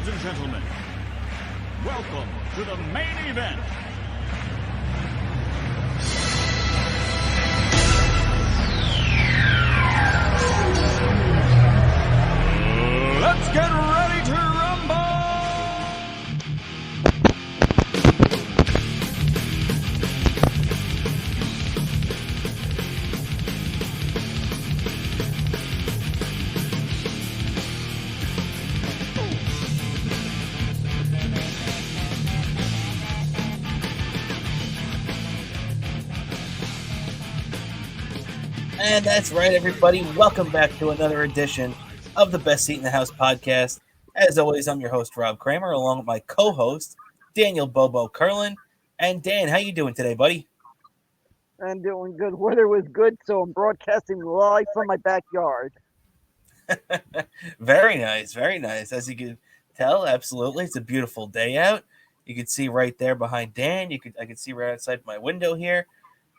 Ladies and gentlemen, welcome to the main event. Let's get ready to rumble! And that's right, everybody. Welcome back to another edition of the Best Seat in the House podcast. As always, I'm your host, Rob Cramer, along with my co-host, Daniel Bobo Curlin. And Dan, how you doing today, buddy? I'm doing good. Weather was good, so I'm broadcasting live from my backyard. Very nice, very nice. As you can tell, absolutely, it's a beautiful day out. You can see right there behind Dan. I can see right outside my window here,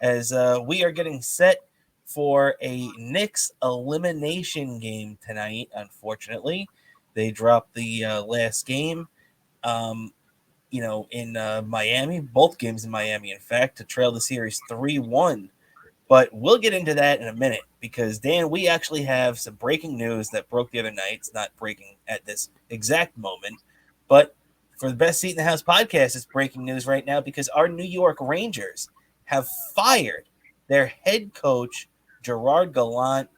as we are getting set for a Knicks elimination game tonight. Unfortunately, they dropped the last game, in Miami, both games in Miami, in fact, to trail the series 3-1. But we'll get into that in a minute because, Dan, we actually have some breaking news that broke the other night. It's not breaking at this exact moment, but for the Best Seat in the House podcast, it's breaking news right now because our New York Rangers have fired their head coach, Gerard Gallant.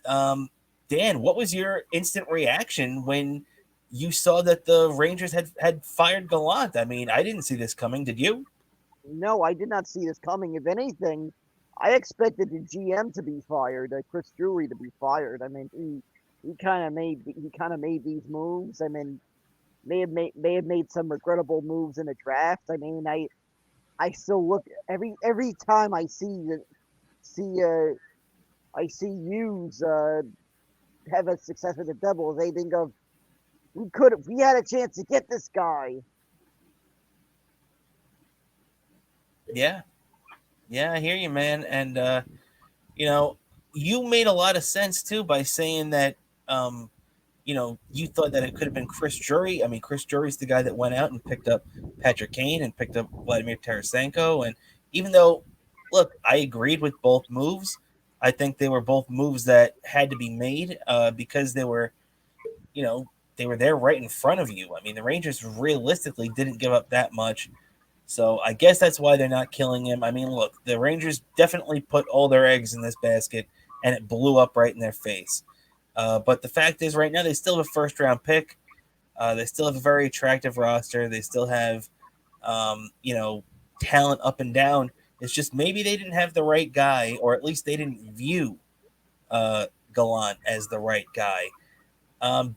Dan, what was your instant reaction when you saw that the Rangers had fired Gallant? I mean, I didn't see this coming. Did you? No, I did not see this coming. If anything, I expected the GM to be fired, Chris Drury to be fired. I mean, he kind of made these moves. I mean, may have made some regrettable moves in the draft. I mean, I still look every time I see Hughes have a success with the Devils. They think of we had a chance to get this guy. Yeah, I hear you, man. And you made a lot of sense too by saying that you thought that it could have been Chris Drury. I mean, Chris Drury's the guy that went out and picked up Patrick Kane and picked up Vladimir Tarasenko. And even though, look, I agreed with both moves, I think they were both moves that had to be made because they were there right in front of you. I mean, the Rangers realistically didn't give up that much. So I guess that's why they're not killing him. I mean, look, the Rangers definitely put all their eggs in this basket, and it blew up right in their face. But the fact is, right now, they still have a first-round pick. They still have a very attractive roster. They still have, talent up and down. It's just maybe they didn't have the right guy, or at least they didn't view Gallant as the right guy.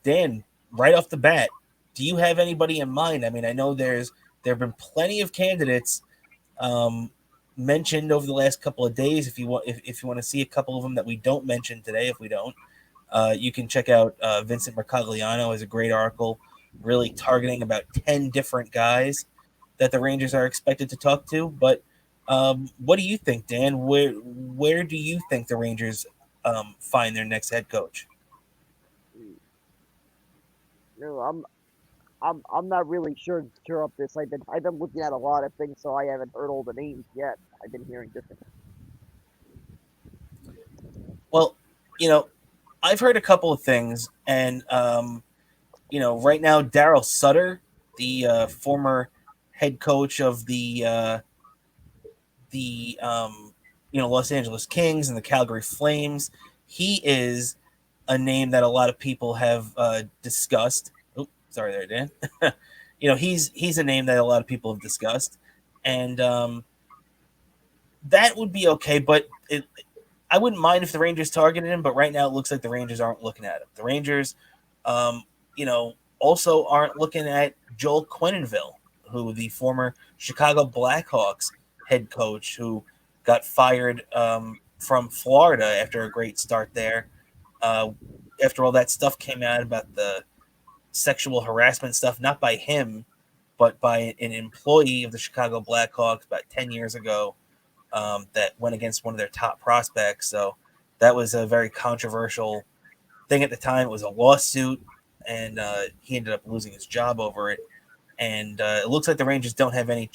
Dan, right off the bat, do you have anybody in mind? I mean, I know there have been plenty of candidates mentioned over the last couple of days. If you want to see a couple of them that we don't mention today, if we don't, you can check out Vincent Mercogliano has a great article really targeting about 10 different guys that the Rangers are expected to talk to. But what do you think, Dan? Where do you think the Rangers find their next head coach? No, I'm not really sure of this. I've been looking at a lot of things, so I haven't heard all the names yet. I've been hearing different. Well, I've heard a couple of things, and right now Daryl Sutter, the former head coach of the Los Angeles Kings and the Calgary Flames, he is a name that a lot of people have discussed. Oh, sorry there, Dan. He's a name that a lot of people have discussed, and that would be okay. But I wouldn't mind if the Rangers targeted him. But right now, it looks like the Rangers aren't looking at him. The Rangers, also aren't looking at Joel Quenneville, who the former Chicago Blackhawks head coach, who got fired from Florida after a great start there. After all that stuff came out about the sexual harassment stuff, not by him, but by an employee of the Chicago Blackhawks about 10 years ago that went against one of their top prospects. So that was a very controversial thing at the time. It was a lawsuit. and he ended up losing his job over it. And it looks like the Rangers don't have any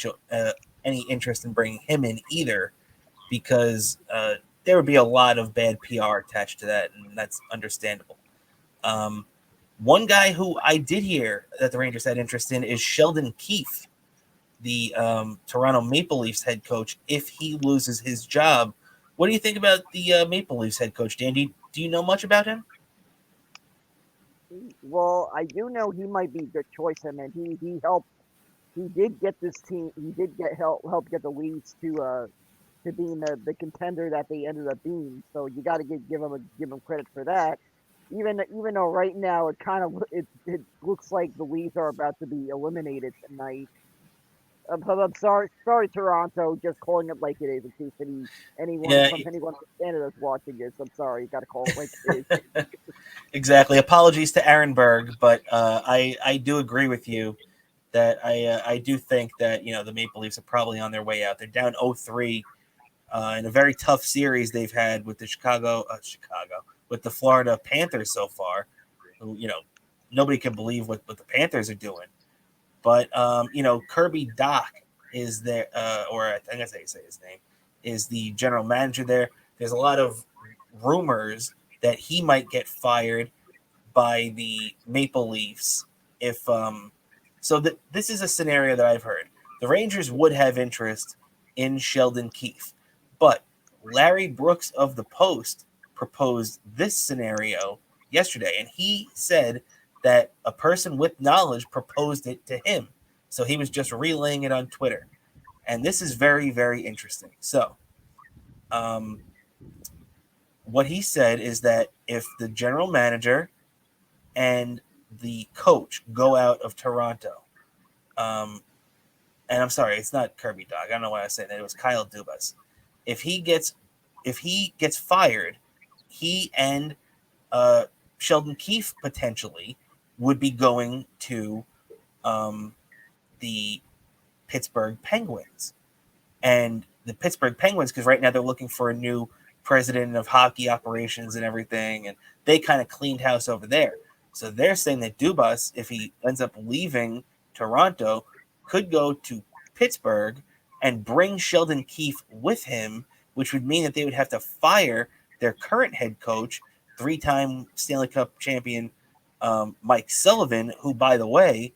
interest in bringing him in either, because there would be a lot of bad PR attached to that, and that's understandable. One guy who I did hear that the Rangers had interest in is Sheldon Keefe, the Toronto Maple Leafs head coach, if he loses his job. What do you think about the Maple Leafs head coach, Dan? Do you know much about him? Well, I do know he might be a good choice. I mean, he helped. He did get this team. He did get help get the Leafs to being the contender that they ended up being. So you got to give him credit for that. Even though right now it looks like the Leafs are about to be eliminated tonight. I'm sorry, Toronto, just calling it like it is in case anyone from Canada's watching this. I'm sorry, you got to call it like it is. Exactly. Apologies to Aaron Berg, but I do agree with you that I do think that the Maple Leafs are probably on their way out. They're down 0-3 in a very tough series they've had with the with the Florida Panthers so far. Who nobody can believe what the Panthers are doing. But Kirby Doc is there, or I think that's how you say his name, is the general manager there. There's a lot of rumors that he might get fired by the Maple Leafs if this is a scenario that I've heard. The Rangers would have interest in Sheldon Keefe, but Larry Brooks of the Post proposed this scenario yesterday, and he said that a person with knowledge proposed it to him. So he was just relaying it on Twitter. And this is very, very interesting. So what he said is that if the general manager and the coach go out of Toronto, and I'm sorry, it's not Kirby Doc. I don't know why I was saying that. It was Kyle Dubas. If he gets fired, he and Sheldon Keefe potentially would be going to the Pittsburgh Penguins. And the Pittsburgh Penguins, because right now they're looking for a new president of hockey operations and everything, and they kind of cleaned house over there. So they're saying that Dubas, if he ends up leaving Toronto, could go to Pittsburgh and bring Sheldon Keefe with him, which would mean that they would have to fire their current head coach, 3-time Stanley Cup champion Mike Sullivan, who, by the way,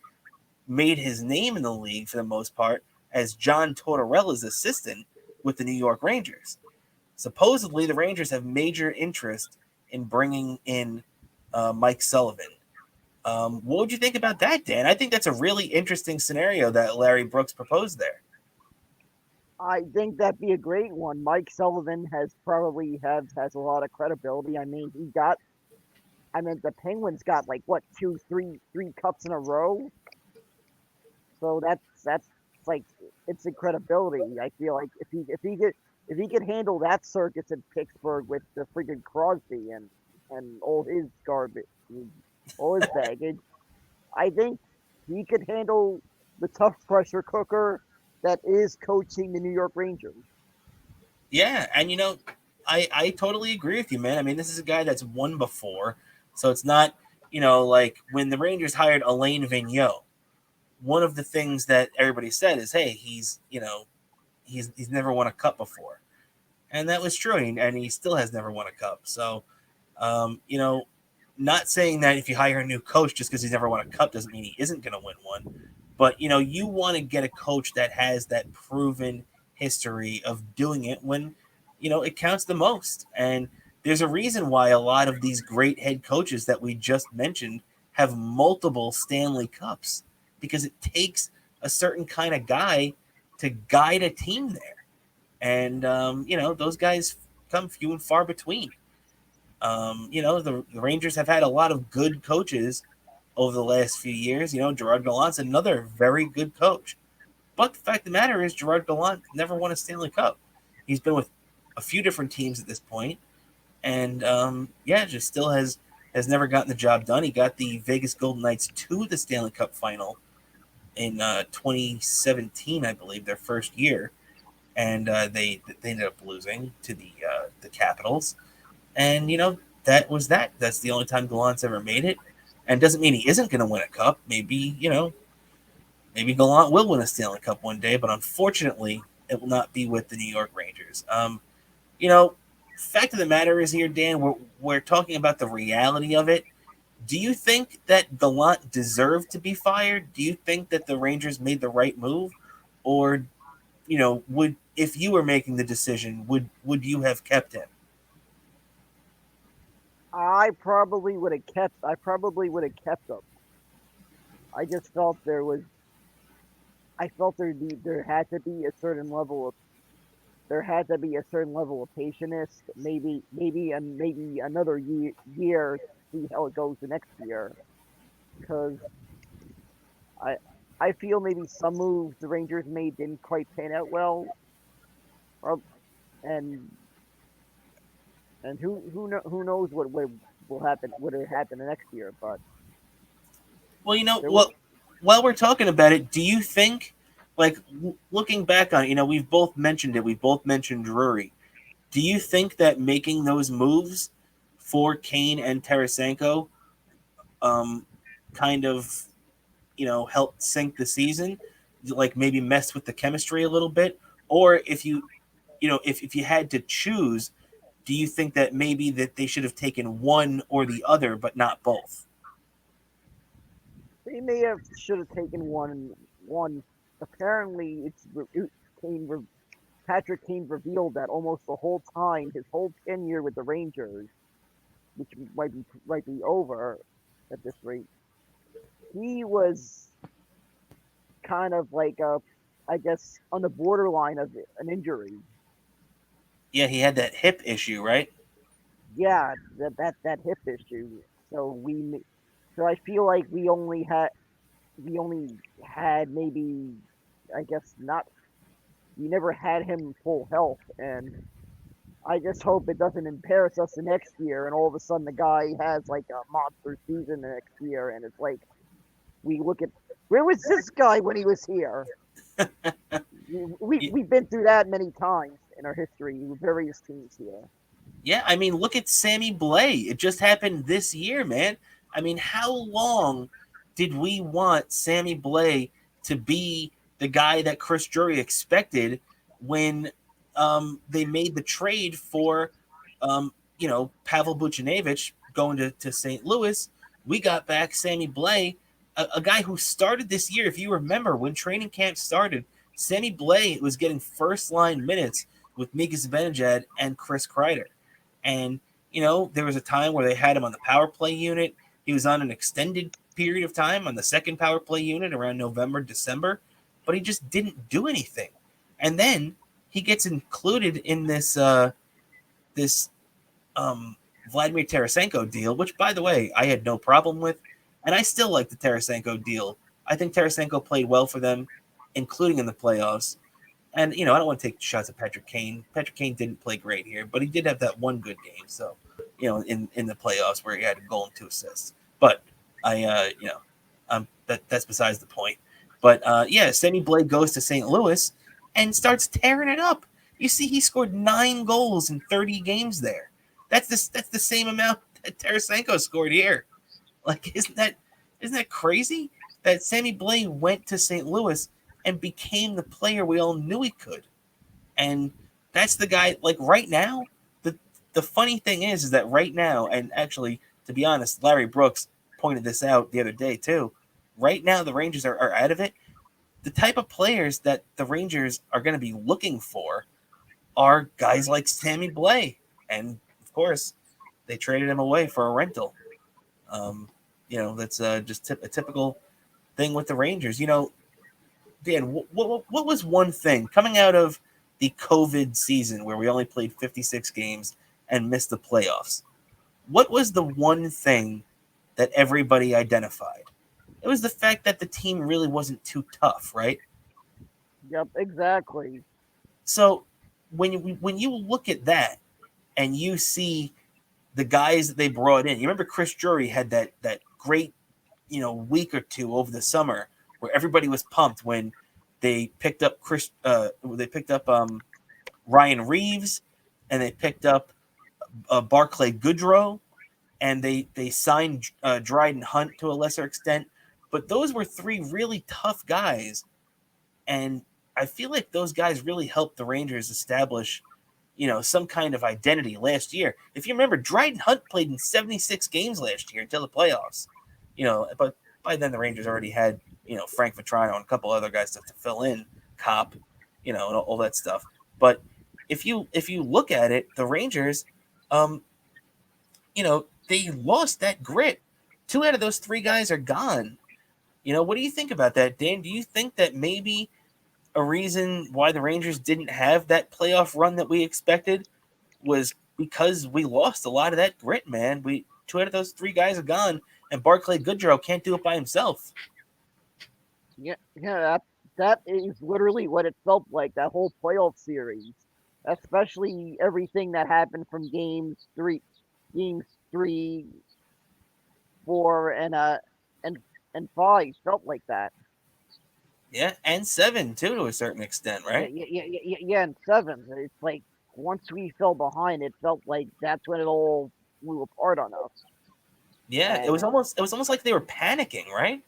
made his name in the league for the most part as John Tortorella's assistant with the New York Rangers. Supposedly, the Rangers have major interest in bringing in Mike Sullivan. What would you think about that, Dan? I think that's a really interesting scenario that Larry Brooks proposed there. I think that'd be a great one. Mike Sullivan has a lot of credibility. I mean, the Penguins got like what three cups in a row. So that's like it's a credibility. I feel like if he could handle that circus in Pittsburgh with the freaking Crosby and all his garbage, all his baggage, I think he could handle the tough pressure cooker that is coaching the New York Rangers. Yeah, and I totally agree with you, man. I mean, this is a guy that's won before, so it's not like when the Rangers hired Alain Vigneault. One of the things that everybody said is, hey, he's never won a cup before. And that was true. And he still has never won a cup. So, not saying that if you hire a new coach just because he's never won a cup doesn't mean he isn't going to win one. But, you want to get a coach that has that proven history of doing it when, it counts the most. And there's a reason why a lot of these great head coaches that we just mentioned have multiple Stanley Cups, because it takes a certain kind of guy to guide a team there. And, those guys come few and far between. The Rangers have had a lot of good coaches over the last few years. Gerard Gallant's another very good coach. But the fact of the matter is Gerard Gallant never won a Stanley Cup. He's been with a few different teams at this point. And, just still has never gotten the job done. He got the Vegas Golden Knights to the Stanley Cup final in 2017, I believe, their first year, and they ended up losing to the Capitals, and that was that. That's the only time Gallant's ever made it. And doesn't mean he isn't going to win a cup. Maybe, maybe Gallant will win a Stanley Cup one day, but unfortunately, it will not be with the New York Rangers. Fact of the matter is here, Dan, we're talking about the reality of it. Do you think that Gallant deserved to be fired? Do you think that the Rangers made the right move? Or, would, if you were making the decision, would you have kept him? I probably would have kept. I probably would have kept him. I just felt there was. I felt there had to be a certain level of. There had to be a certain level of patience. Maybe another year to see how it goes the next year. Because I I feel maybe some moves the Rangers made didn't quite pan out well. Or, and who knows what will happen, what will happen the next year. But Well, there was while we're talking about it, do you think, like, looking back on it, we've both mentioned it, we've both mentioned Drury. Do you think that making those moves for Kane and Tarasenko kind of, helped sink the season, like maybe mess with the chemistry a little bit? Or if if you had to choose, do you think that maybe that they should have taken one or the other, but not both? they may have should have taken one. Apparently, Patrick Kane revealed that almost the whole time, his whole tenure with the Rangers, which might be over at this rate, he was kind of like I guess on the borderline of an injury. Yeah, he had that hip issue, right? Yeah, that hip issue. So so I feel like we only had maybe, I guess not, we never had him full health, and I just hope it doesn't embarrass us the next year and all of a sudden the guy has like a monster season the next year and it's like we look at, where was this guy when he was here? We've been through that many times in our history with various teams here. Yeah, I mean, look at Sammy Blay. It just happened this year, man. I mean, how long did we want Sammy Blay to be the guy that Chris Drury expected when they made the trade for, Pavel Buchnevich going to St. Louis? We got back Sammy Blay, a guy who started this year. If you remember, when training camp started, Sammy Blay was getting first-line minutes with Mika Zibanejad and Chris Kreider. And, there was a time where they had him on the power play unit. He was on an extended period of time on the second power play unit around November, December, but he just didn't do anything. And then he gets included in this Vladimir Tarasenko deal, which, by the way, I had no problem with. And I still like the Tarasenko deal. I think Tarasenko played well for them, including in the playoffs. And, I don't want to take shots at Patrick Kane. Patrick Kane didn't play great here, but he did have that one good game. So, in the playoffs where he had a goal and 2 assists. But that's besides the point. But, Sammy Blay goes to St. Louis and starts tearing it up. You see, he scored 9 goals in 30 games there. That's the same amount that Tarasenko scored here. Like, isn't that crazy? That Sammy Blay went to St. Louis and became the player we all knew he could. And that's the guy, like, right now, the funny thing is that right now, and actually, to be honest, Larry Brooks pointed this out the other day too, right now the Rangers are out of it. The type of players that the Rangers are going to be looking for are guys like Sammy Blay. And, of course, they traded him away for a rental. That's just a typical thing with the Rangers. Dan, what was one thing coming out of the COVID season where we only played 56 games and missed the playoffs? What was the one thing that everybody identified? It was the fact that the team really wasn't too tough, right? Yep, exactly. So when you look at that and you see the guys that they brought in, you remember Chris Drury had that great week or two over the summer where everybody was pumped when they picked up Ryan Reeves and they picked up Barclay Goodrow, and they signed Dryden Hunt to a lesser extent, but those were three really tough guys, and I feel like those guys really helped the Rangers establish, some kind of identity last year. If you remember, Dryden Hunt played in 76 games last year until the playoffs, but by then the Rangers already had, Frank Vetrano and a couple other guys to fill in, Cop, and all that stuff. But if you look at it, the Rangers, they lost that grit. Two out of those three guys are gone. What do you think about that, Dan? Do you think that maybe a reason why the Rangers didn't have that playoff run that we expected was because we lost a lot of that grit, man? Two out of those three guys are gone, and Barclay Goodrow can't do it by himself. Yeah, that is literally what it felt like, that whole playoff series, especially everything that happened from games 3, 4, and 5 felt like that. Yeah, and 7 too, to a certain extent, right? Yeah, and 7. It's like once we fell behind, it felt like that's when it all flew apart on us. Yeah, And it was almost like they were panicking, right?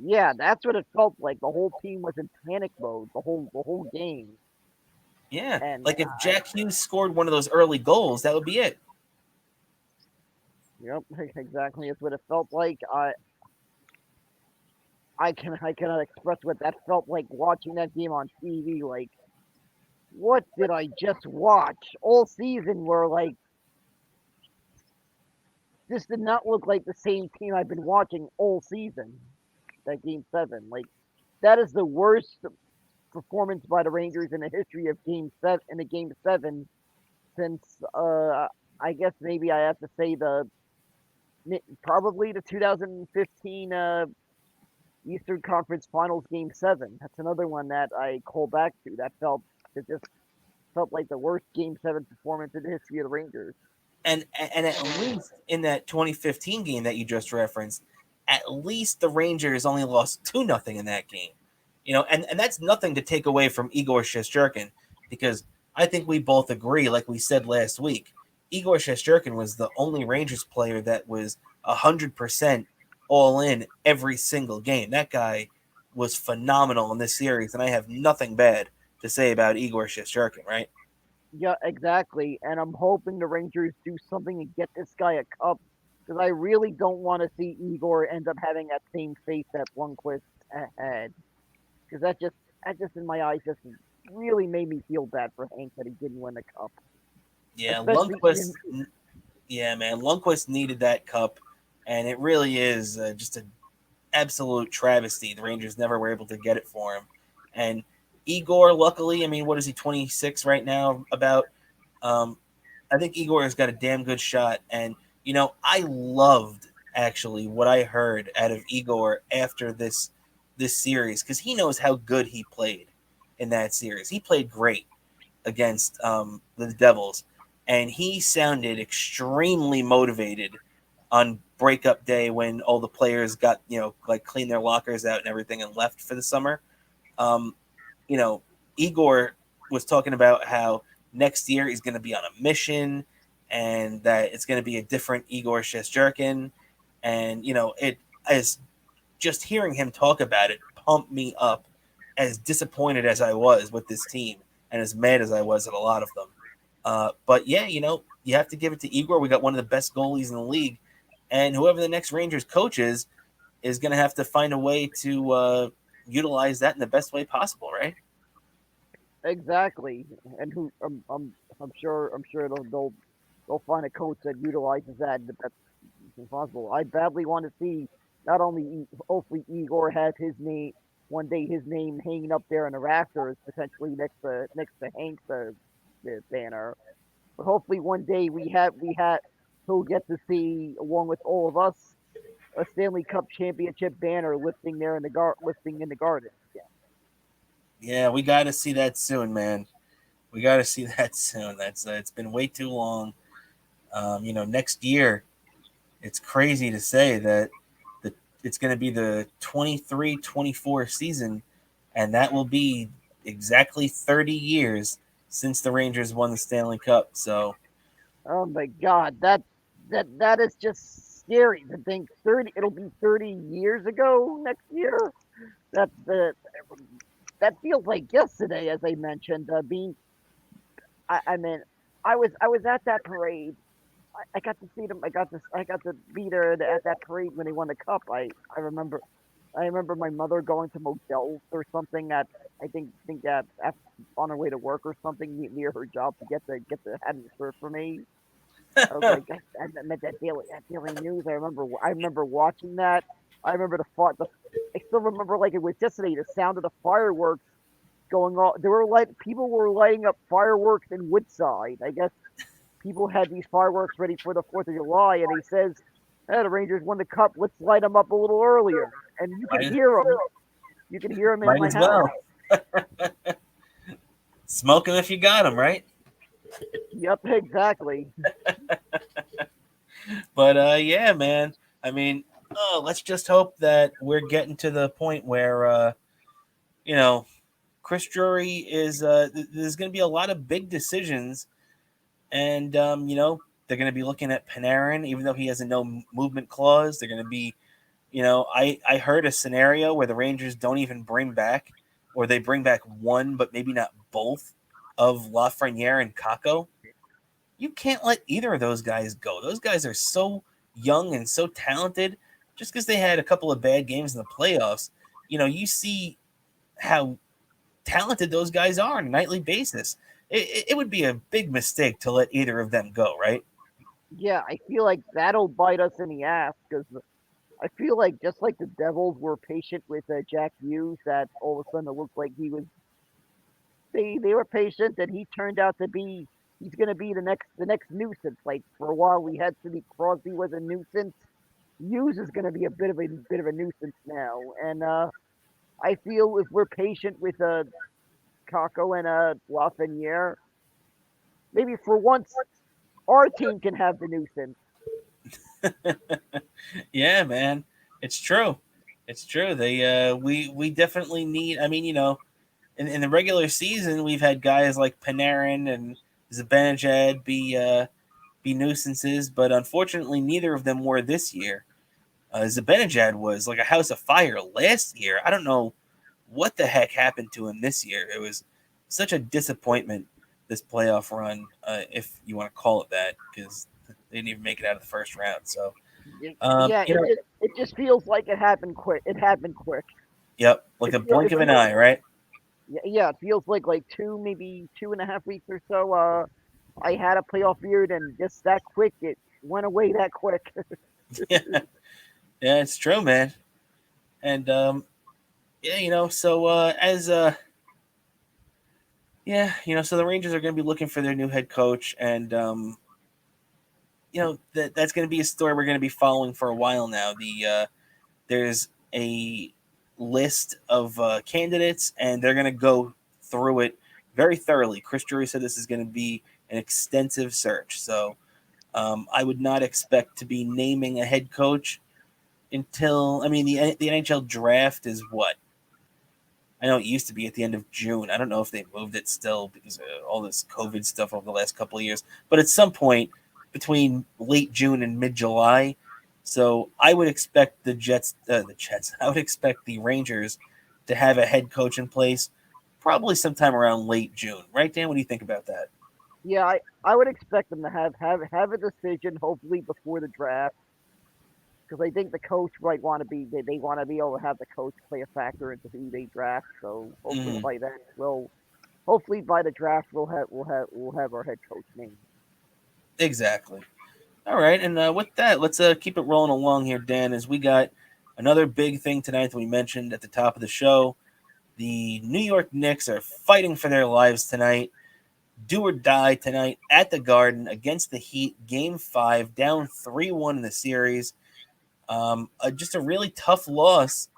yeah, that's what it felt like. The whole team was in panic mode the whole game. Yeah, And like if Jack Hughes scored one of those early goals, that would be it. yep, exactly. It's what it felt like. I cannot express what that felt like watching that game on TV. Like, what did I just watch all season? Where like this did not look like the same team I've been watching all season. That game 7, like that is the worst performance by the Rangers in the history of game 7 since I guess maybe I have to say probably the 2015 Eastern Conference Finals game 7. That's another one that I call back to. It just felt like the worst game 7 performance in the history of the Rangers. And at least in that 2015 game that you just referenced, at least the Rangers only lost 2-0 in that game. And that's nothing to take away from Igor Shesterkin, because I think we both agree, like we said last week, Igor Shesterkin was the only Rangers player that was 100% all in every single game. That guy was phenomenal in this series, and I have nothing bad to say about Igor Shesterkin, right? Yeah, exactly. And I'm hoping the Rangers do something and get this guy a cup, because I really don't want to see Igor end up having that same face that Lundqvist had. Because that just in my eyes just really made me feel bad for Hank that he didn't win the cup. Yeah, Especially Lundqvist. Yeah, man, Lundqvist needed that cup, and it really is just an absolute travesty. The Rangers never were able to get it for him, and Igor, luckily, I mean, what is he, 26 right now? About, I think Igor has got a damn good shot, and I loved actually what I heard out of Igor after this series, because he knows how good he played in that series. He played great against the Devils, and he sounded extremely motivated on breakup day when all the players got like cleaned their lockers out and everything and left for the summer. Um, Igor was talking about how next year he's going to be on a mission, and that it's going to be a different Igor Shesterkin, and it is just hearing him talk about it pumped me up, as disappointed as I was with this team and as mad as I was at a lot of them. But yeah, you have to give it to Igor. We got one of the best goalies in the league, and whoever the next Rangers coach is going to have to find a way to utilize that in the best way possible, right? exactly, and who I'm sure they'll find a coach that utilizes that the best possible. I badly want to see not only hopefully Igor has his name one day, his name hanging up there in the rafters, potentially next to Hank's the banner. But hopefully one day we have he'll get to see, along with all of us, a Stanley Cup championship banner lifting in the garden. Yeah. Yeah, we got to see that soon, man. We got to see that soon. That's it's been way too long. Next year, it's crazy to say that it's going to be the 23-24 season, and that will be exactly 30 years since the Rangers won the Stanley Cup. So, Oh my God, that is just scary to think 30 it'll be 30 years ago next year. That the that feels like yesterday, as I mentioned. Being I mean, I was at that parade. I got to see them. I got to be there at that parade when they won the cup. I remember my mother going to motels or something at I think on her way to work or something near her job to get the hat and shirt for me. I was like, I meant that daily news. I remember watching that. I remember I still remember like it was yesterday. The sound of the fireworks going on. There were people were lighting up fireworks in Woodside. I guess people had these fireworks ready for the 4th of July, and he says, the Rangers won the cup. Let's light them up a little earlier." And you could Might, hear them. You could hear them in might my as house. well. Smoke 'em if you got 'em, right? Yep, exactly. But yeah, man. I mean, let's just hope that we're getting to the point where you know, Chris Drury is. There's going to be a lot of big decisions, and they're going to be looking at Panarin, even though he has a no movement clause. They're going to be, I heard a scenario where the Rangers don't even bring back, or they bring back one, but maybe not both, of Lafreniere and Kako. You can't let either of those guys go. Those guys are so young and so talented. Just because they had a couple of bad games in the playoffs, you see how talented those guys are on a nightly basis. It would be a big mistake to let either of them go, right? Yeah, I feel like that'll bite us in the ass because I feel like just like the Devils were patient with Jack Hughes, that all of a sudden it looked like they were patient, and he turned out to be he's going to be the next nuisance. Like for a while we had Sidney Crosby was a nuisance. Hughes is going to be a bit of a nuisance now, and I feel if we're patient with Kako and Lafreniere, maybe for once our team can have the nuisance. Yeah, man, it's true. It's true. We definitely need. I mean, in the regular season, we've had guys like Panarin and Zibanejad be nuisances, but unfortunately, neither of them were this year. Zibanejad was like a house of fire last year. I don't know what the heck happened to him this year. It was such a disappointment, this playoff run, if you want to call it that, because they didn't even make it out of the first round. So, Yeah, it just feels like it happened quick. It happened quick. yep, like It a feel, blink it of an feels eye, right? Yeah, it feels like maybe 2.5 weeks or so. I had a playoff beard, and just that quick, it went away that quick. Yeah, yeah, it's true, man. And yeah, so yeah, so the Rangers are going to be looking for their new head coach, and that's going to be a story we're going to be following for a while now. There's a list of candidates, and they're going to go through it very thoroughly. Chris Drury said this is going to be an extensive search, so I would not expect to be naming a head coach until, I mean, the NHL draft is what? I know it used to be at the end of June. I don't know if they moved it still because of all this COVID stuff over the last couple of years. But at some point between late June and mid-July, so I would expect the Jets. I would expect the Rangers to have a head coach in place probably sometime around late June, right, Dan? What do you think about that? Yeah, I would expect them to have a decision hopefully before the draft, because I think the coach might want to be they want to be able to have the coach play a factor into who they draft. So hopefully Mm, by then hopefully by the draft we'll have our head coach name. exactly. All right, and with that, let's keep it rolling along here, Dan. As we got another big thing tonight that we mentioned at the top of the show, the New York Knicks are fighting for their lives tonight. Do or die tonight at the Garden against the Heat. Game 5, down 3-1 in the series. Just a really tough loss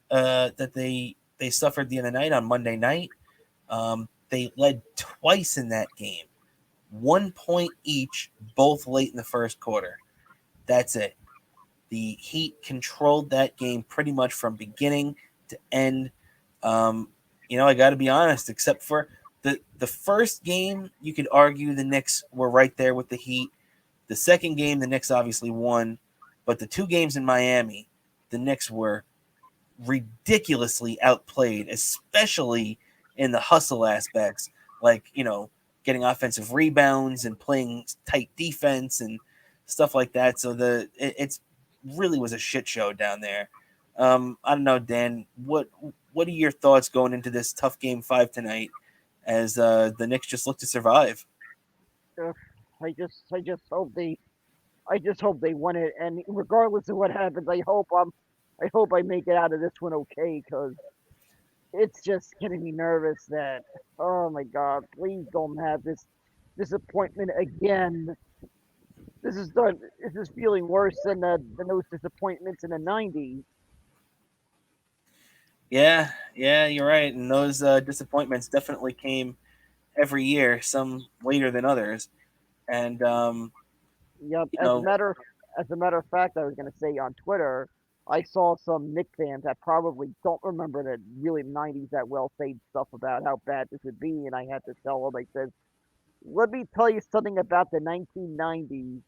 that they suffered the other night on Monday night. They led twice in that game, 1 point each, both late in the first quarter. That's it. The Heat controlled that game pretty much from beginning to end. Um, I got to be honest, except for the first game, you could argue the Knicks were right there with the Heat. The second game, the Knicks obviously won, but the 2 games in Miami, the Knicks were ridiculously outplayed, especially in the hustle aspects, like, getting offensive rebounds and playing tight defense and stuff like that. So it's really was a shit show down there. I don't know, Dan, what are your thoughts going into this tough game 5 tonight as the Knicks just look to survive? Ugh, I just hope they win it, and regardless of what happens, I hope I make it out of this one okay, because it's just getting me nervous that, oh my God, please don't have this disappointment again. This is feeling worse than those disappointments in the '90s. Yeah, you're right. And those disappointments definitely came every year, some later than others. And Yep. you know, As a matter of fact, I was gonna say on Twitter, I saw some Knicks fans that probably don't remember the really '90s that well say stuff about how bad this would be, and I had to tell them. I said, "Let me tell you something about the 1990s.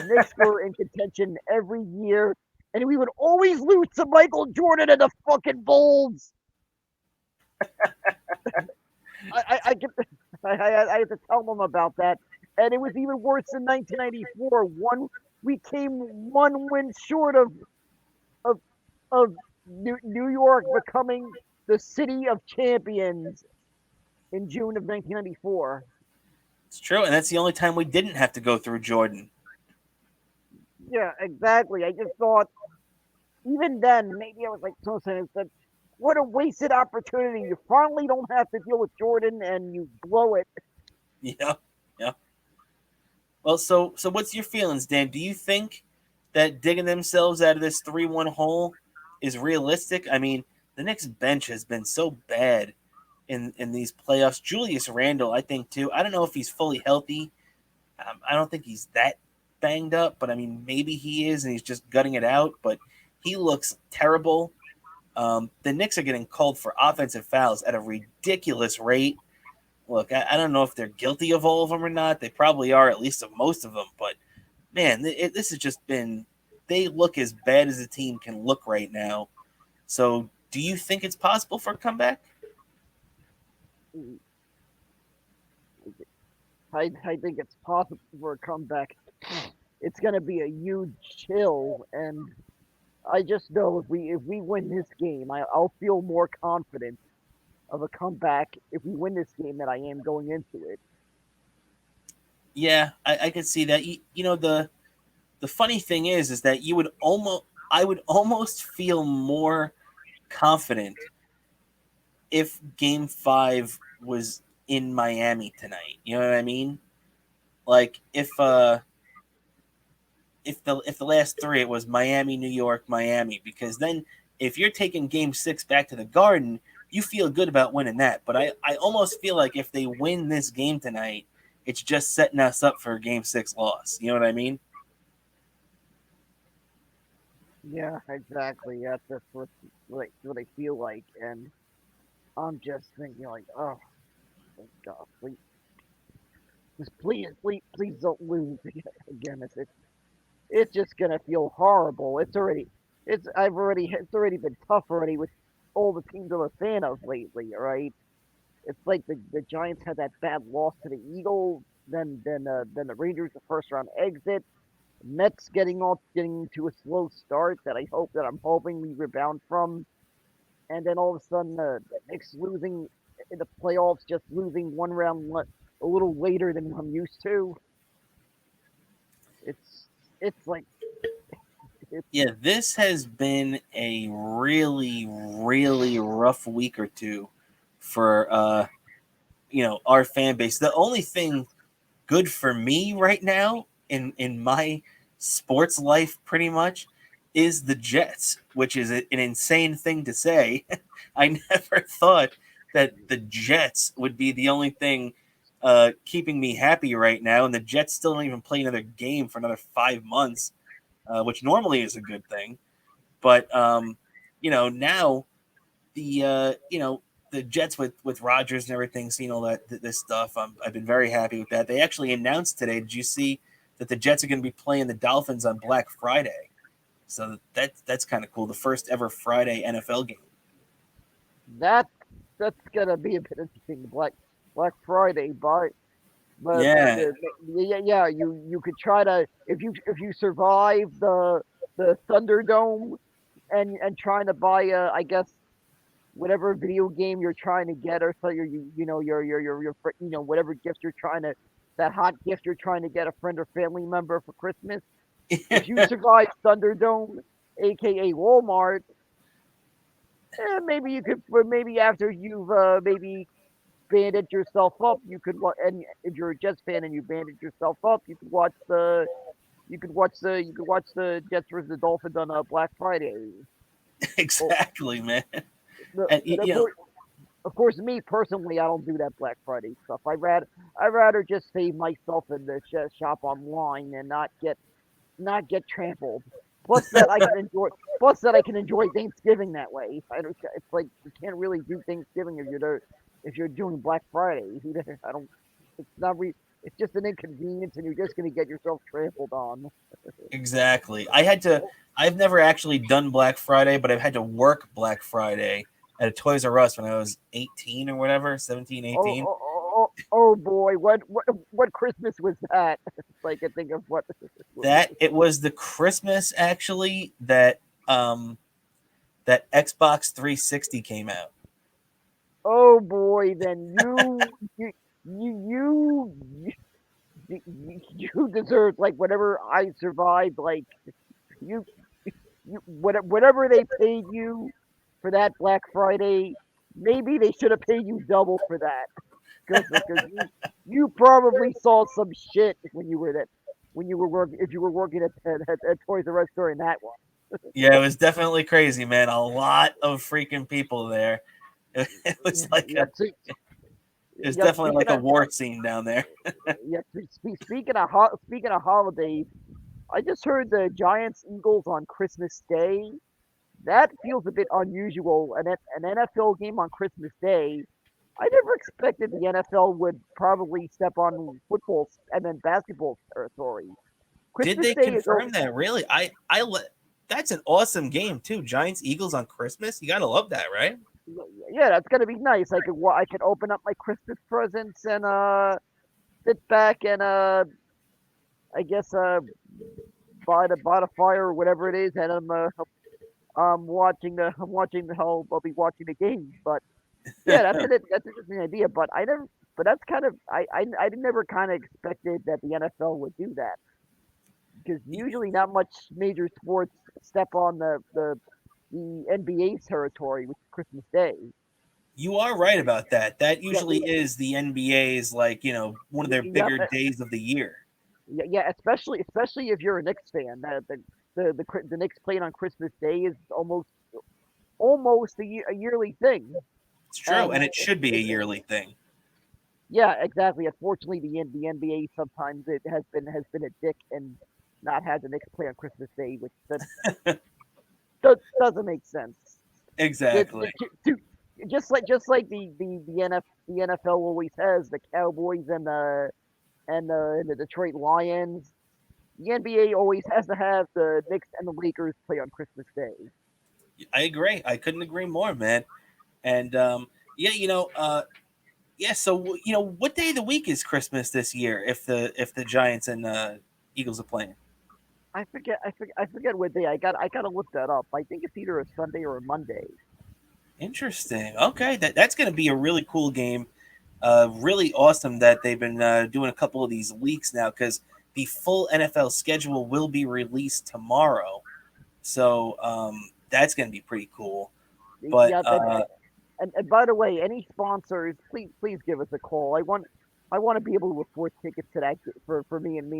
Knicks were in contention every year, and we would always lose to Michael Jordan and the fucking Bulls." I get, I had to tell them about that, and it was even worse in 1994. We came 1 win short of of New York becoming the city of champions in June of 1994. it's true, and that's the only time we didn't have to go through Jordan. Yeah, exactly. I just thought, even then, maybe I was like, so saying that what a wasted opportunity. You finally don't have to deal with Jordan, and you blow it. Yeah, yeah. Well, so what's your feelings, Dan? Do you think that digging themselves out of this 3-1 hole is realistic? I mean, the Knicks bench has been so bad in these playoffs. Julius Randle, I think too. I don't know if he's fully healthy. I don't think he's that banged up, but I mean, maybe he is, and he's just gutting it out. But he looks terrible. The Knicks are getting called for offensive fouls at a ridiculous rate. Look, I don't know if they're guilty of all of them or not. They probably are, at least of most of them. But man, this has just been. They look as bad as a team can look right now. So, do you think it's possible for a comeback? I think it's possible for a comeback. It's going to be a huge chill, and I just know if we win this game, I'll feel more confident of a comeback if we win this game than I am going into it. Yeah, I could see that. The funny thing is that I would almost feel more confident if Game 5 was in Miami tonight. You know what I mean? Like if the last 3 it was Miami, New York, Miami, because then if you're taking Game 6 back to the Garden, you feel good about winning that. But I almost feel like if they win this game tonight, it's just setting us up for a Game 6 loss. You know what I mean? Yeah, exactly. That's what I feel like, and I'm just thinking like, oh, thank God, please don't lose again. It's just gonna feel horrible. It's already been tough already with all the teams I'm a fan of lately. Right? It's like the Giants had that bad loss to the Eagles, then the Rangers the first round exit. Mets getting to a slow start that I'm hoping we rebound from, and then all of a sudden the Knicks losing in the playoffs, just losing one round a little later than I'm used to. It's it's like it's Yeah, this has been a really, really rough week or two for our fan base. The only thing good for me right now in my sports life pretty much is the Jets, which is an insane thing to say. I never thought that the Jets would be the only thing keeping me happy right now, and the Jets still don't even play another game for another 5 months, which normally is a good thing. But now the Jets with Rodgers and everything, seeing all that this stuff, I've been very happy with that. They actually announced today. Did you see that the Jets are going to be playing the Dolphins on Black Friday. So that's kind of cool. The first ever Friday NFL game. That's gonna be a bit interesting. Black Friday, but Yeah, yeah, you could try to if you survive the Thunderdome and trying to buy I guess whatever video game you're trying to get or so whatever gift you're trying to that hot gift you're trying to get a friend or family member for Christmas. If you survive Thunderdome, aka Walmart, maybe you could. Maybe after you've maybe banded yourself up, and if you're a Jets fan and you banded yourself up, you could watch the Jets versus the Dolphins on Black Friday. exactly, man. The, And and of course, me personally, I don't do that Black Friday stuff. I rather just save myself in the shop online and not get trampled. Plus that I can enjoy. Plus that I can enjoy Thanksgiving that way. I don't. It's like you can't really do Thanksgiving if you're doing Black Friday. I don't. It's not. It's just an inconvenience, and you're just going to get yourself trampled on. exactly. I've never actually done Black Friday, but I've had to work Black Friday at a Toys R Us when I was 18 or whatever, 17, 18. Oh boy, what Christmas was that? I can think of what That it was the Christmas actually that that Xbox 360 came out. Oh boy, then you you deserve like whatever I survived. Like you whatever they paid you for that Black Friday, maybe they should have paid you double for that. Because you probably saw some shit when you were working if you were working at Toys R Us during that one. Yeah, it was definitely crazy, man. A lot of freaking people there. It was like Yeah, it was yeah. definitely like a war scene down there. Yeah. Speaking of holidays, I just heard the Giants Eagles on Christmas Day. That feels a bit unusual. An NFL game on Christmas Day. I never expected the NFL would probably step on football and then basketball territory. Did Christmas they Day is confirm that? Really? That's an awesome game too. Giants Eagles on Christmas. You gotta love that, right? yeah, that's gonna be nice. I could open up my Christmas presents and sit back and I guess by the fire or whatever it is, and I'll be watching the game. But yeah, that's an interesting idea. But I never but that's kind of I never kind of expected that the NFL would do that because usually not much major sports step on the NBA territory with Christmas Day. You are right about that. That Yeah, usually is the NBA's one of their yeah, bigger days of the year. yeah. Especially if you're a Knicks fan, the Knicks playing on Christmas Day is almost a yearly thing. It's true, and it should be a yearly thing. Yeah, exactly. Unfortunately, the NBA sometimes it has been a dick and not had the Knicks play on Christmas Day, which doesn't make sense. Exactly. Just like the NFL always has the Cowboys and the Detroit Lions. The NBA always has to have the Knicks and the Lakers play on Christmas Day. I agree. I couldn't agree more, man. And yeah, yeah. So what day of the week is Christmas this year? If the Giants and Eagles are playing. I forget what day. I gotta look that up. I think it's either a Sunday or a Monday. Interesting. Okay, that's going to be a really cool game. Really awesome that they've been doing a couple of these leaks now because the full NFL schedule will be released tomorrow. So that's going to be pretty cool. But Yeah, and by the way, any sponsors, please give us a call. I want to be able to afford tickets to that for me and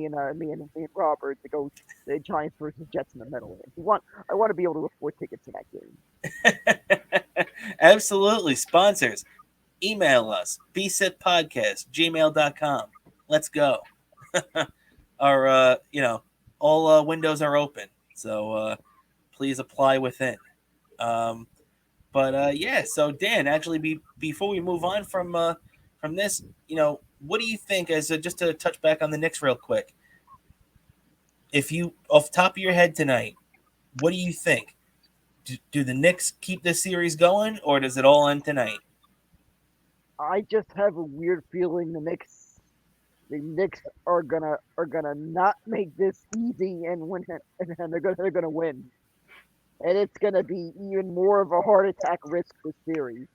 Robert to go the Giants versus Jets in the middle. I want to be able to afford tickets to that game. absolutely, sponsors, email us bsitpodcast@gmail.com. Let's go. Our all windows are open, so please apply within. But yeah, so Dan, actually, before we move on from this, what do you think? As just to touch back on the Knicks real quick, if you off the top of your head tonight, what do you think? Do the Knicks keep this series going, or does it all end tonight? I just have a weird feeling the Knicks are gonna not make this easy and win it, and they're gonna win. And it's gonna be even more of a heart attack risk this series.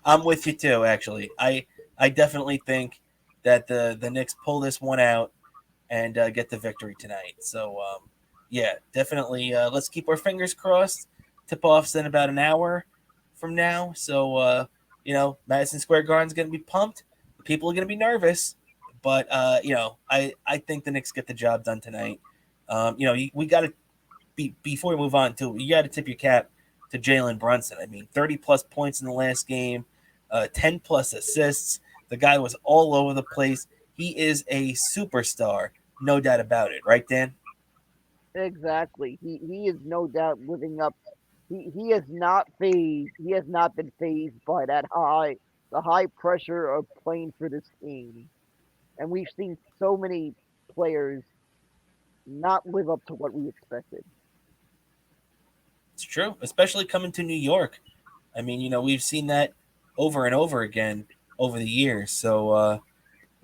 I'm with you too. Actually, I definitely think that the Knicks pull this one out and get the victory tonight. So yeah, definitely. Let's keep our fingers crossed. Tip off's in about an hour from now, so Madison Square Garden's going to be pumped. The people are going to be nervous, but I think the Knicks get the job done tonight. We got to before we move on too. You got to tip your cap to Jalen Brunson. I mean, 30+ points in the last game, 10+ assists. The guy was all over the place. He is a superstar, no doubt about it. Right, Dan? Exactly. He is no doubt living up. He has not phased. He has not been phased by the high pressure of playing for this team. And we've seen so many players not live up to what we expected. It's true, especially coming to New York. I mean, we've seen that over and over again over the years. So,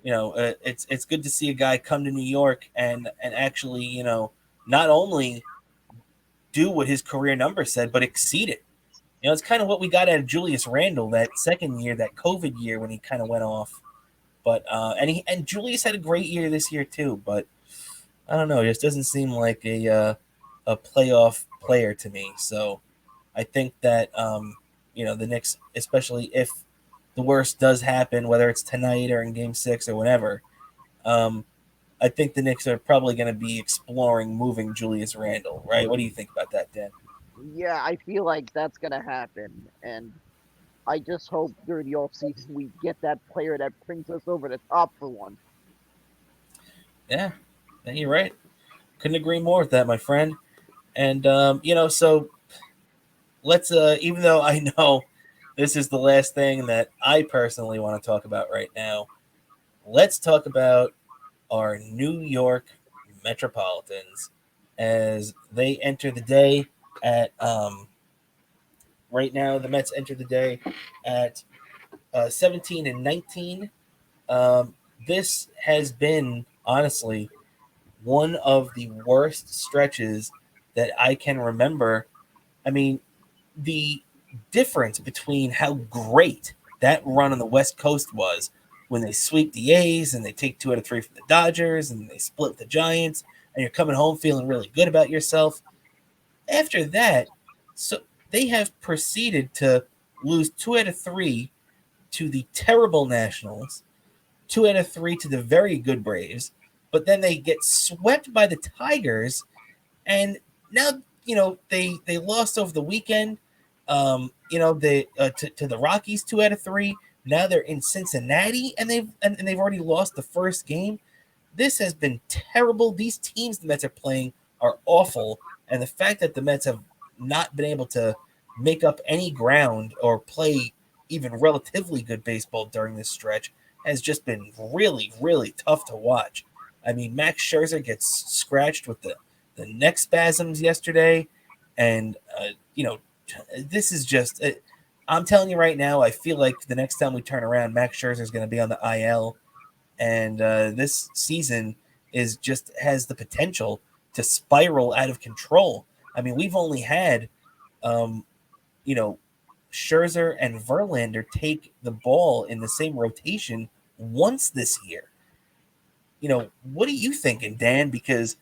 it's good to see a guy come to New York and actually, not only do what his career number said, but exceed it. It's kind of what we got out of Julius Randle that second year, that COVID year when he kind of went off. But and Julius had a great year this year too. But I don't know, it just doesn't seem like a playoff player to me. So I think that the Knicks, especially if the worst does happen, whether it's tonight or in Game 6 or whatever, I think the Knicks are probably going to be exploring moving Julius Randle, right? What do you think about that, Dan? Yeah, I feel like that's gonna happen, and I just hope during the offseason we get that player that brings us over the top for once. Yeah, you're right. Couldn't agree more with that, my friend. And so let's even though I know this is the last thing that I personally want to talk about right now, let's talk about our New York Metropolitans as they enter the day at right now. The Mets enter the day at 17-19. This has been honestly one of the worst stretches that I can remember. I mean, the difference between how great that run on the West Coast was when they sweep the A's and they take 2 out of 3 from the Dodgers and they split with the Giants and you're coming home feeling really good about yourself. After that, so they have proceeded to lose 2 out of 3 to the terrible Nationals, 2 out of 3 to the very good Braves, but then they get swept by the Tigers, and now they lost over the weekend. They to the Rockies 2 out of 3. Now they're in Cincinnati, and they've already lost the first game. This has been terrible. These teams the Mets are playing are awful, and the fact that the Mets have not been able to make up any ground or play even relatively good baseball during this stretch has just been really, really tough to watch. I mean, Max Scherzer gets scratched with the neck spasms yesterday, and this is just. I'm telling you right now, I feel like the next time we turn around, Max Scherzer is going to be on the IL, and this season has the potential to spiral out of control. I mean, we've only had, Scherzer and Verlander take the ball in the same rotation once this year. What are you thinking, Dan? Because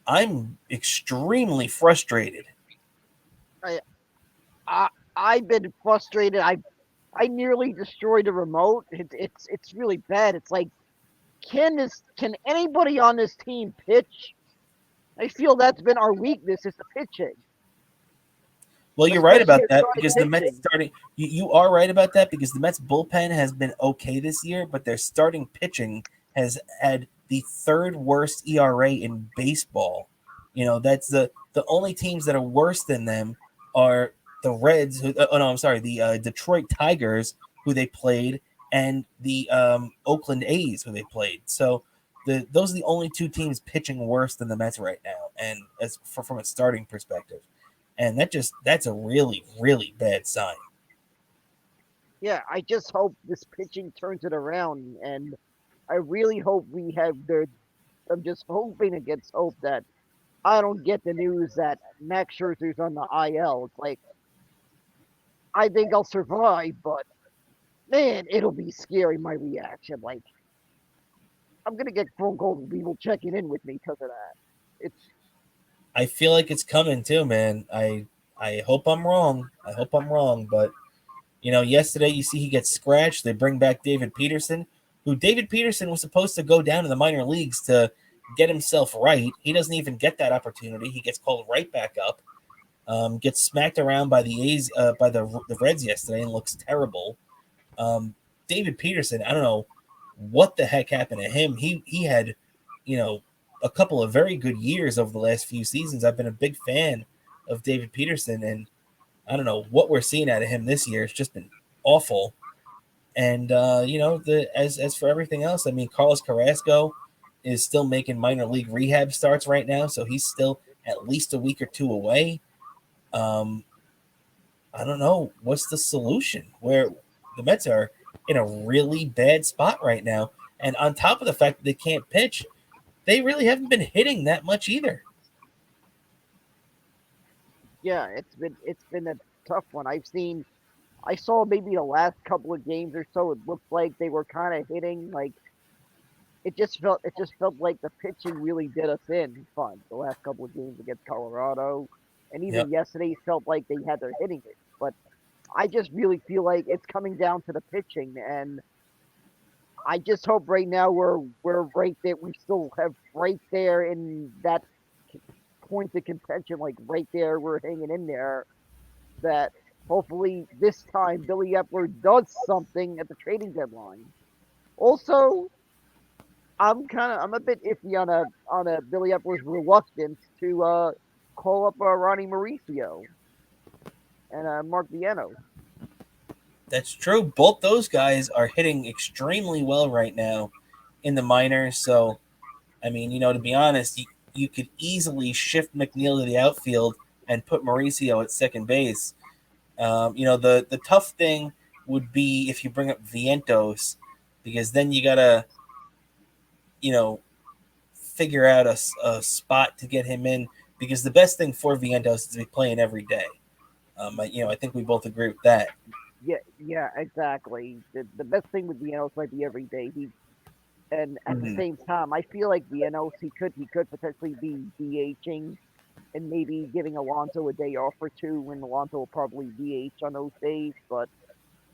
I'm extremely frustrated. I, I've been frustrated. I nearly destroyed a remote. It's really bad. It's like can anybody on this team pitch? I feel that's been our weakness is the pitching. Well, you're right about that because the pitching. Mets starting. You are right about that because the Mets bullpen has been okay this year, but their starting pitching has had the third worst ERA in baseball. That's the only teams that are worse than them are the Reds. The Detroit Tigers, who they played, and the Oakland A's, who they played. So those are the only two teams pitching worse than the Mets right now, and from a starting perspective, and that's a really really bad sign. Yeah, I just hope this pitching turns it around, and I really hope we have the. I'm just hoping against hope that I don't get the news that Max Scherzer's on the IL. It's like I think I'll survive, but man, it'll be scary. My reaction, like I'm gonna get phone calls and people checking in with me because of that. It's I feel like it's coming too, man. I hope I'm wrong. I hope I'm wrong, but yesterday you see he gets scratched. They bring back David Peterson, who David Peterson was supposed to go down to the minor leagues to get himself right. He doesn't even get that opportunity. He gets called right back up. Gets smacked around by the A's, by the Reds yesterday, and looks terrible. David Peterson, I don't know what the heck happened to him. He had, you know, a couple of very good years over the last few seasons. I've been a big fan of David Peterson, and I don't know what we're seeing out of him this year. It's just been awful. And as for everything else, I mean, Carlos Carrasco is still making minor league rehab starts right now, so he's still at least a week or two away. Um, I don't know what's the solution. Where the Mets are in a really bad spot right now, and on top of the fact that they can't pitch, they really haven't been hitting that much either. yeah, it's been a tough one. I saw maybe the last couple of games or so. It looked like they were kind of hitting like it just felt like the pitching really did us in fun the last couple of games against Colorado, and even Yep. yesterday felt like they had their hitting it. But I just really feel like it's coming down to the pitching, and I just hope right now we're right there. We still have right there in that point of contention, like right there, we're hanging in there. That hopefully this time Billy Epler does something at the trading deadline. Also, I'm a bit iffy on a Billy Epler's reluctance to call up Ronnie Mauricio and Mark Viano. That's true. Both those guys are hitting extremely well right now in the minors. So, I mean, to be honest, you could easily shift McNeil to the outfield and put Mauricio at second base. The tough thing would be if you bring up Vientos, because then you gotta, you know, figure out a spot to get him in. Because the best thing for Vientos is to be playing every day. I think we both agree with that. Yeah, yeah, exactly. The best thing with Vienos might be every day. And at the Mhm. same time, I feel like Vienos he could potentially be DHing and maybe giving Alonso a day off or two when Alonso will probably DH on those days. But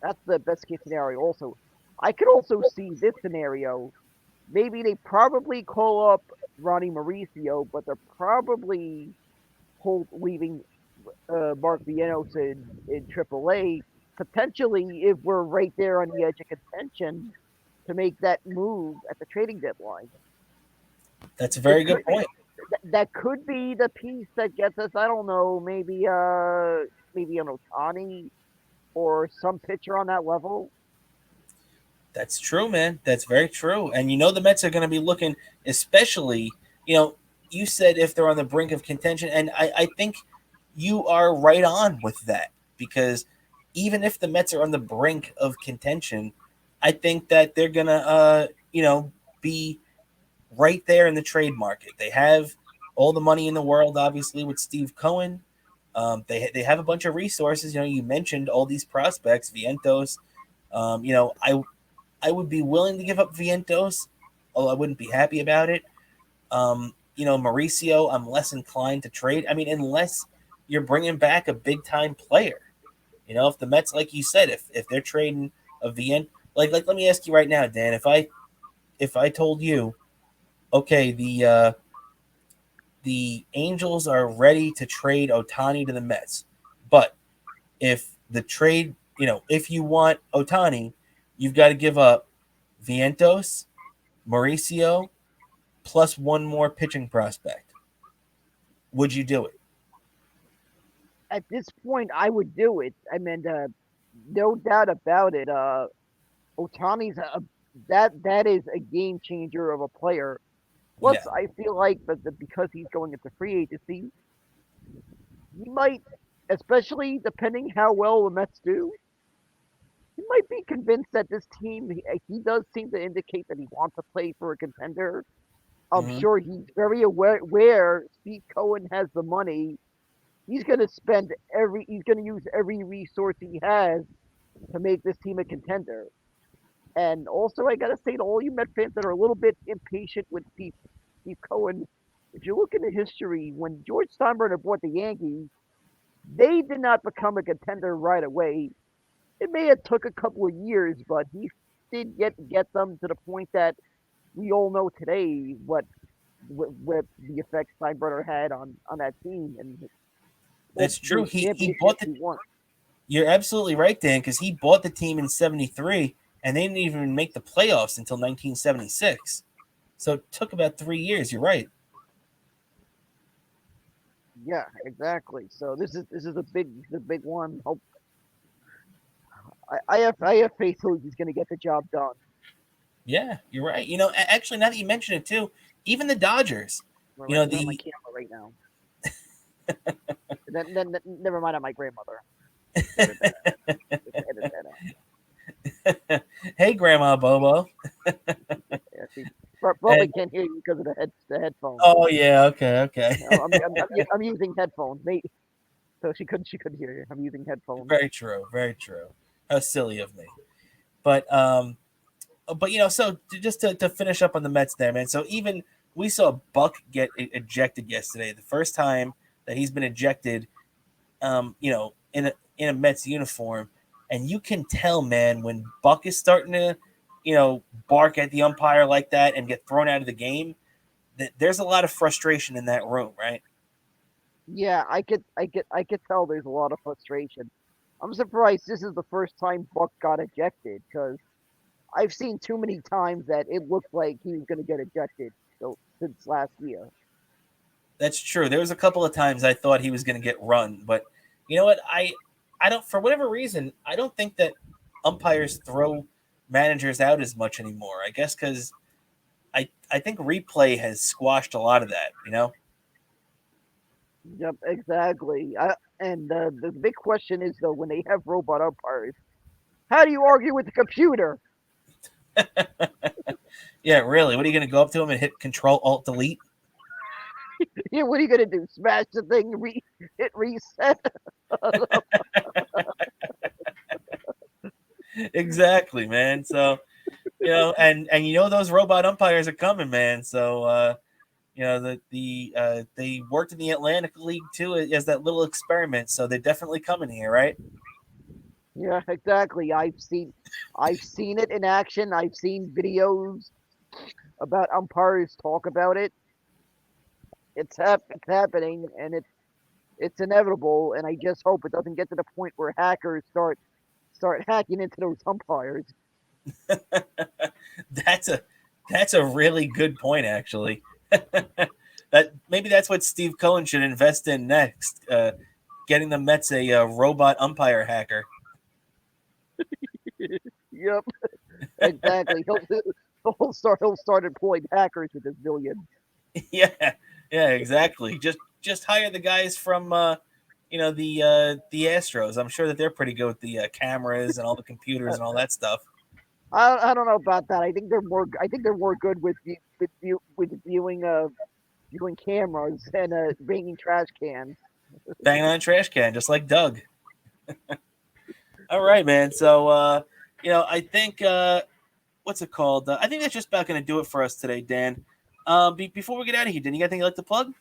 that's the best case scenario. Also, I could also see this scenario. Maybe they probably call up Ronnie Mauricio, but they're probably leaving Mark Vienos in AAA. Potentially, if we're right there on the edge of contention to make that move at the trading deadline, That's a it very could good point. that could be the piece that gets us. I don't know, maybe an Otani or some pitcher on that level. That's true, man. That's very true. And the Mets are going to be looking, especially, you said if they're on the brink of contention. And I think you are right on with that because even if the Mets are on the brink of contention, I think that they're going to, be right there in the trade market. They have all the money in the world, obviously, with Steve Cohen. They have a bunch of resources. You mentioned all these prospects, Vientos. I would be willing to give up Vientos, although I wouldn't be happy about it. Mauricio, I'm less inclined to trade. I mean, unless you're bringing back a big time player. If the Mets, like you said, if they're trading a Vient, like let me ask you right now, Dan, if I told you, okay, the Angels are ready to trade Otani to the Mets, but if the trade, if you want Otani, you've got to give up Vientos, Mauricio, plus one more pitching prospect. Would you do it? At this point, I would do it. I mean, no doubt about it. Otani's that is a game changer of a player. Plus, Yeah. I feel like because he's going into free agency, he might, especially depending how well the Mets do, he might be convinced that this team. He does seem to indicate that he wants to play for a contender. I'm Hmm. sure he's very aware Steve Cohen has the money. He's going to spend every. He's going to use every resource he has to make this team a contender. And also, I got to say to all you Met fans that are a little bit impatient with Steve Cohen, if you look into history, when George Steinbrenner bought the Yankees, they did not become a contender right away. It may have took a couple of years, but he did get them to the point that we all know today what the effect Steinbrenner had on that team and That's true. the He bought championships the. he won. You're absolutely right, Dan, because he bought the team in '73, and they didn't even make the playoffs until 1976. So it took about 3 years. You're right. Yeah, exactly. So this is a big one. I have faith he's going to get the job done. Yeah, you're right. Actually, now that you mention it too, even the Dodgers. We're You know on my the camera right now. Then never mind on my grandmother. Edit that out. Just edit that out. Hey, Grandma Bobo. Yeah, she probably And can't hear you because of the headphones. oh yeah, okay. I'm using headphones. So she couldn't hear you. I'm using headphones. Very true. Very true. How silly of me. But so just to finish up on the Mets there, man. So even we saw Buck get ejected yesterday, the first time that he's been ejected, in a Mets uniform, and you can tell, man, when Buck is starting to, bark at the umpire like that and get thrown out of the game, that there's a lot of frustration in that room, right? Yeah, I could tell there's a lot of frustration. I'm surprised this is the first time Buck got ejected because I've seen too many times that it looked like he was going to get ejected since last year. That's true. There was a couple of times I thought he was going to get run, but you know what? I don't, for whatever reason, I don't think that umpires throw managers out as much anymore. I guess because I think replay has squashed a lot of that. Yep, exactly. And the big question is though, when they have robot umpires, how do you argue with the computer? Yeah, really. What are you going to go up to him and hit Control Alt Delete? Yeah, what are you gonna do? Smash the thing, hit reset? Exactly, man. So and those robot umpires are coming, man. So they worked in the Atlantic League too as that little experiment. So they're definitely coming here, right? Yeah, exactly. I've seen it in action. I've seen videos about umpires talk about it. It's happening, and it's inevitable. And I just hope it doesn't get to the point where hackers start hacking into those umpires. That's a really good point, actually. That maybe that's what Steve Cohen should invest in next. Getting the Mets a robot umpire hacker. Yep, exactly. He'll start employing hackers with his billion. Yeah, yeah, exactly. Just hire the guys from the Astros. I'm sure that they're pretty good with the cameras and all the computers and all that stuff. I don't know about that. I think they're more good with viewing cameras and banging trash cans. Banging on a trash can, just like Doug. All right, man. So I think what's it called? I think that's just about going to do it for us today, Dan. Before we get out of here, Dan, you got anything you'd like to plug?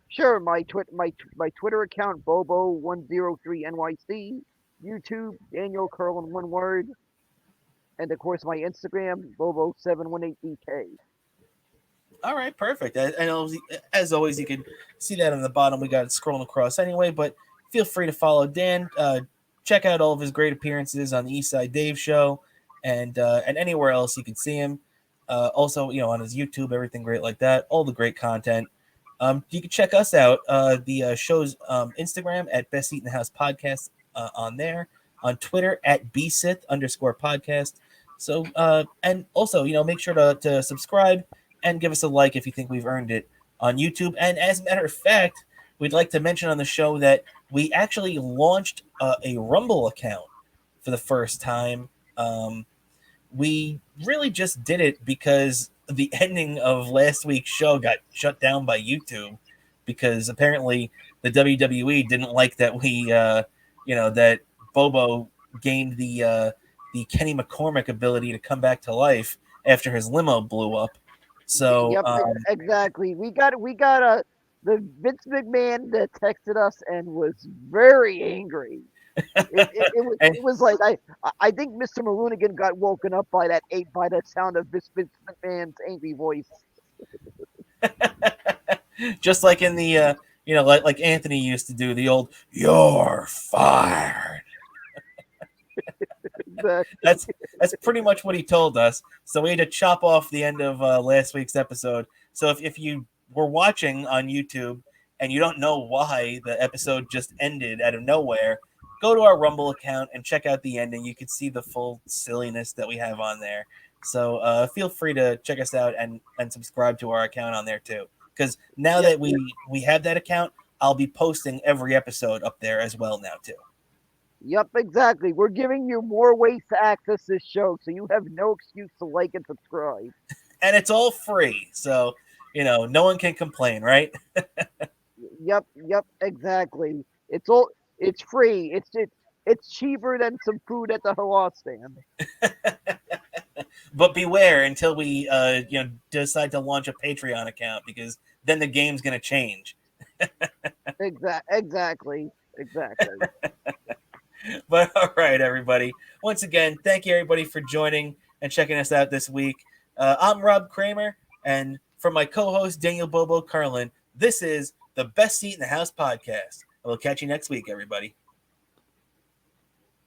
Sure, my Twitter account Bobo103NYC, YouTube Daniel Curl in one word, and of course my Instagram Bobo718BK. All right, perfect. As always, you can see that on the bottom. We got it scrolling across anyway, but feel free to follow Dan. Check out all of his great appearances on the Eastside Dave Show and anywhere else you can see him. Also, on his YouTube, everything great like that. All the great content. You can check us out, the show's Instagram at Best Seat in the House Podcast on there, on Twitter at BSith_podcast. So, and also, make sure to subscribe and give us a like if you think we've earned it on YouTube. And as a matter of fact, we'd like to mention on the show that we actually launched a Rumble account for the first time. We really just did it because the ending of last week's show got shut down by YouTube because apparently the WWE didn't like that that Bobo gained the Kenny McCormick ability to come back to life after his limo blew up. So Yep, exactly. We got the Vince McMahon that texted us and was very angry. and It was like I think Mr. Maroonigan got woken up by that sound of Vince McMahon's angry voice. just like in the like Anthony used to do, the old "You're fired." That's pretty much what he told us. So we had to chop off the end of last week's episode. So if you were watching on YouTube and you don't know why the episode just ended out of nowhere, go to our Rumble account and check out the ending. You can see the full silliness that we have on there. So feel free to check us out and subscribe to our account on there too. Because now that we have that account, I'll be posting every episode up there as well now too. Yep, exactly. We're giving you more ways to access this show, so you have no excuse to like and subscribe. And it's all free, so no one can complain, right? Yep, exactly. It's free. It's cheaper than some food at the halal stand. But beware until we decide to launch a Patreon account, because then the game's going to change. Exactly. But all right, everybody. Once again, thank you everybody for joining and checking us out this week. I'm Rob Cramer, and for my co-host Daniel Bobo Carlin, this is the Best Seat in the House podcast. We'll catch you next week, everybody.